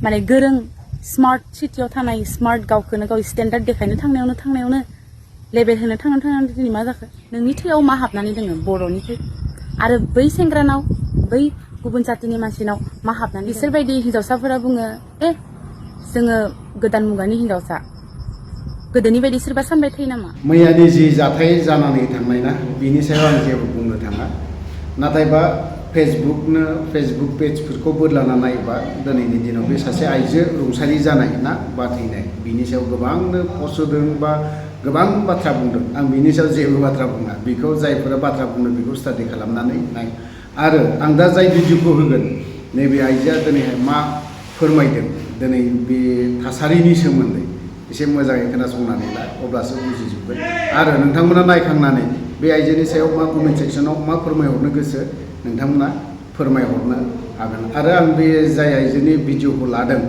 माने गोरों स्मार्ट सिटियाव थानाय स्मार्ट गावखौनो गाव स्टेन्डार्ड देखायनो थांनायावनो लेभेल होनो थांनायावनो दिनै मा जाखो नोंनि थैयाव मा हाबनानै दोङो बर'नि थै आरो बै सेंग्रानाव बै गुबुन जातिनि मानसिनाव मा हाबनानै बिसोरबायदि हिन्जावसाफोरा बुङो जोङो गोदान मुगानि हिन्जावसा गोदोनि बायदि सोरबा सानबाय थायो नामा मैयानि जि जाथाय जानानै थांनाय ना बिनि सायाव आं जेबो बुंनो थाङा नाथायबा फेसबुक पेजफोरखौ बोदलाना नायोबा दिनैनि दिनाव बे सासे आइजो रुंसारि जानाय ना बा थैनाय बिनि सायाव गोबांनो पस्ट होदों बा गोबां बाथ्रा बुंदों आं बिनि सायाव जेबो बाथ्रा बुङा बेखौ जायफोरा बाथ्रा बुंदों बेखौ स्टाडि खालामनानै नाय आरो आं दा जाय भिडिअखौ होगोन नैबे आइजोआ दिनैहाय मा फोरमायदों दिनै बे थासारिनि सोमोन्दै एसे मोजाङै खोनासंनानै ला अब्लासो बुजिजोबगोन आरो नोंथांमोना नायखांनानै बे आइजोनि सायाव मा कमेन्ट सेक्सनाव मा फोरमायहरनो गोसो नोंथांमोना फोरमायहरनो हागोन आरो आं बे जाय आइजोनि भिडिअखौ लादों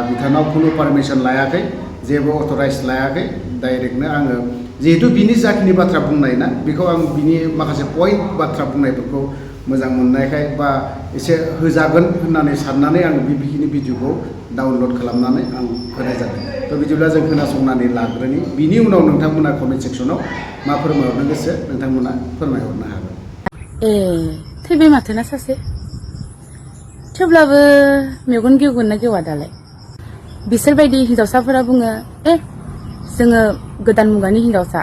बिथांनाव खुनु पारमिसन लायाखै जेबो अथराइज लायाखै डाइरेक्टनो आङो जिहेतु बिनि जाखिनि बाथ्रा बुंनाय ना बेखौ आं बिनि माखासे पइन्ट बाथ्रा बुंनायफोरखौ मोजां मोननायखाय बा एसे होजागोन होननानै साननानै आं बेखिनि भिडिअखौ डाउनलड खालामनानै आं होनाय जादों थ' बिदिब्ला जों खोनासंनानै लाग्रोनि बिनि उनाव नोंथांमोना कमेन्ट सेक्सनाव मा फोरमायहरनो गोसो नोंथांमोना फोरमायहरनो हागोन थैबाय माथोना सासे थेवब्लाबो मेगन गेवगोन ना गेवा दालाय बिसोरबायदि हिन्जावसाफोरा बुङो जोङो गोदान मुगानि हिन्जावसा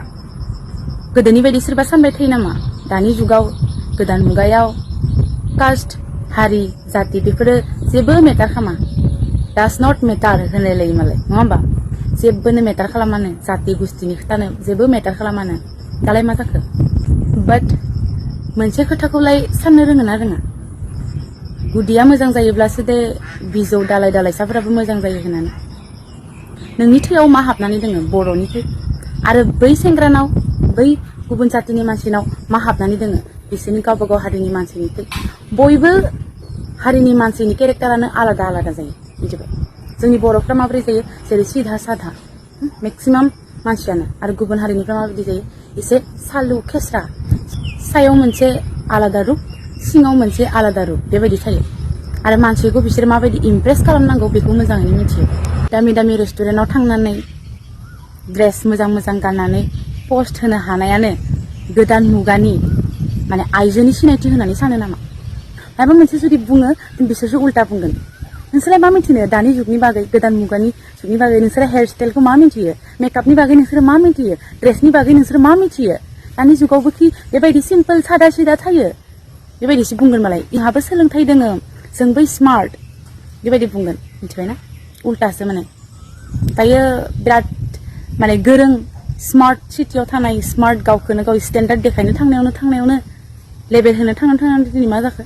गोदोनि बायदि सोरबा सानबाय थायो नामा दानि जुगाव गोदान मुगायाव कास्ट हारि जाति बेफोरो जेबो मेटार खालामा डास नट मेटार होनलायलायो मालाय नङा होमबा जेबोनो मेटार खालामानो जाति गुस्थिनि खोथानो जेबो मेटार खालामानो दालाय मा जाखो बाट मोनसे खोथाखौलाय साननो रोङो ना रोङा गुदिया मोजां जायोब्लासो दे बिजौ दालाय दालायसाफोराबो मोजां जायो होननानै नोंनि थैयाव मा हाबनानै दोङो बर'नि थै आरो बै सेंग्रानाव बै गुबुन जातिनि मानसिनाव मा हाबनानै दोङो बिसोरनि गावबा गाव हारिनि मानसिनि थै बयबो हारिनि मानसिनि केरेक्टारानो आलादा आलादा जायो मिथिबाय जोंनि बर'फ्रा माबोरै जायो जेरै सिधा साधा मेक्सिमाम मानसियानो आरो गुबुन हारिनिफ्रा माबायदि जायो एसे सालु खेस्रा सायाव मोनसे आलादा रुप सिङाव मोनसे आलादा रुप बेबायदि थायो आरो मानसिखौ बिसोर माबायदि इमप्रेस खालामनांगौ बेखौ मोजाङैनो मिथियो दामि दामि रेस्टुरेन्टाव थांनानै ड्रेस मोजां मोजां गाननानै पस्ट होनो हानायानो गोदान मुगानि माने आइजोनि सिनायथि होननानै सानो नामा माबा मोनसे जुदि बुङो बिसोरसो उल्टा बुंगोन नोंसोरलाय मा मिथिनो दानि जुगनि बागै गोदान मुगानि जुगनि बागै नोंसोर हेयार स्टाइलखौ मा मिथियो मेकआपनि बागै नोंसोर मा मिथियो ड्रेसनि बागै नोंसोर मा मिथियो दानि जुगावबो कि बेबायदि सिम्पल सादा सिदा थायो बेबायदिसो बुंगोन मालाय इहाबो सोलोंथाइ दोङो जोंबो स्मार्ट बेबायदि बुंगोन मिथिबायना उल्टासो माने दायो बिराद माने गोरों स्मार्ट सिटियाव थानाय स्मार्ट गावखौनो गाव स्टेन्डार्ड देखायनो थांनायावनो लेभेल होनो थांनायावनो दिनै मा जाखो